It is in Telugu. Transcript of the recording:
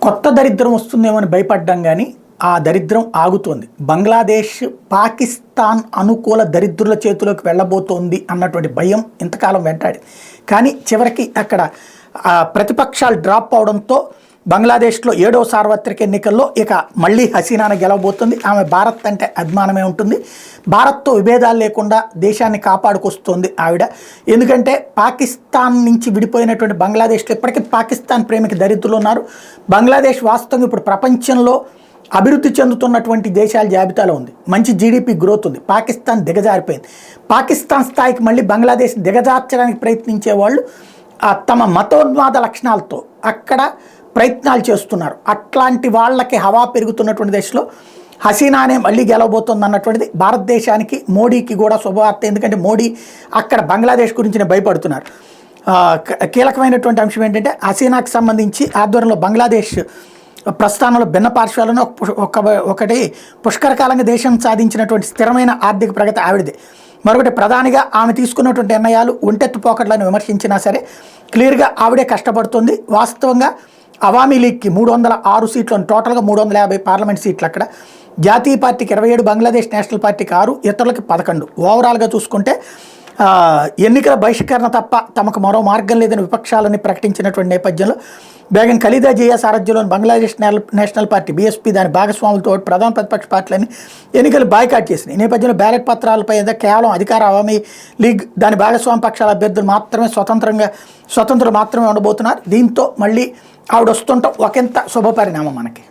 కొత్త దరిద్రం వస్తుందేమో అని భయపడ్డాం కానీ ఆ దరిద్రం ఆగుతోంది. బంగ్లాదేశ్ పాకిస్తాన్ అనుకూల దరిద్రుల చేతిలోకి వెళ్ళబోతోంది అన్నటువంటి భయం ఇంతకాలం వెంటాడి, కానీ చివరికి అక్కడ ప్రతిపక్షాలు డ్రాప్ అవడంతో బంగ్లాదేశ్లో 7వ సార్వత్రిక ఎన్నికల్లో ఇక మళ్ళీ హసీనాను గెలవబోతుంది. ఆమె భారత్ అంటే అభిమానమే ఉంటుంది. భారత్తో విభేదాలు లేకుండా దేశాన్ని కాపాడుకొస్తుంది ఆవిడ. ఎందుకంటే పాకిస్తాన్ నుంచి విడిపోయినటువంటి బంగ్లాదేశ్లో ఇప్పటికీ పాకిస్తాన్ ప్రేమికి దరిద్రులు ఉన్నారు. బంగ్లాదేశ్ వాస్తవంగా ఇప్పుడు ప్రపంచంలో అభివృద్ధి చెందుతున్నటువంటి దేశాల జాబితాలో ఉంది. మంచి జీడిపి గ్రోత్ ఉంది. పాకిస్తాన్ దిగజారిపోయింది. పాకిస్తాన్ స్థాయికి మళ్ళీ బంగ్లాదేశ్ దిగజార్చడానికి ప్రయత్నించే వాళ్ళు తమ మతోన్మాద లక్షణాలతో అక్కడ ప్రయత్నాలు చేస్తున్నారు. అట్లాంటి వాళ్ళకి హవా పెరుగుతున్నటువంటి దశలో హసీనానే మళ్ళీ గెలవబోతుంది అన్నటువంటిది భారతదేశానికి, మోడీకి కూడా శుభవార్త. ఎందుకంటే మోడీ అక్కడ బంగ్లాదేశ్ గురించి భయపడుతున్నారు. కీలకమైనటువంటి అంశం ఏంటంటే హసీనాకి సంబంధించి ఆధ్వర్యంలో బంగ్లాదేశ్ ప్రస్థానంలో భిన్న పార్శ్వాలను ఒకటి పుష్కరకాలంగా దేశం సాధించినటువంటి స్థిరమైన ఆర్థిక ప్రగతి ఆవిడదే. మరొకటి ప్రధానిగా ఆమె తీసుకున్నటువంటి నిర్ణయాలు ఒంటెత్తు పోకట్లను విమర్శించినా సరే క్లియర్గా ఆవిడే కష్టపడుతుంది. వాస్తవంగా అవామీ లీగ్కి 306 సీట్లను, టోటల్గా 350 పార్లమెంట్ సీట్లు అక్కడ. జాతీయ పార్టీకి 27, బంగ్లాదేశ్ నేషనల్ పార్టీకి 6, ఇతరులకి 11. ఓవరాల్గా చూసుకుంటే ఎన్నికల బహిష్కరణ తప్ప తమకు మరో మార్గం లేదని విపక్షాలని ప్రకటించినటువంటి నేపథ్యంలో బేగం ఖలీదా జియా సారథ్యంలోని బంగ్లాదేశ్ నేషనల్ పార్టీ బీఎస్పీ దాని భాగస్వాములతో ప్రధాన ప్రతిపక్ష పార్టీలని ఎన్నికలు బాయ్కాట్ చేసింది. ఈ నేపథ్యంలో బ్యాలెట్ పత్రాలపై కేవలం అధికార అవామీ లీగ్ దాని భాగస్వామి పక్షాల అభ్యర్థులు మాత్రమే స్వతంత్రులు మాత్రమే ఉండబోతున్నారు. దీంతో మళ్ళీ ఆవిడ వస్తుంటాం ఒకంత శుభపరిణామం మనకి.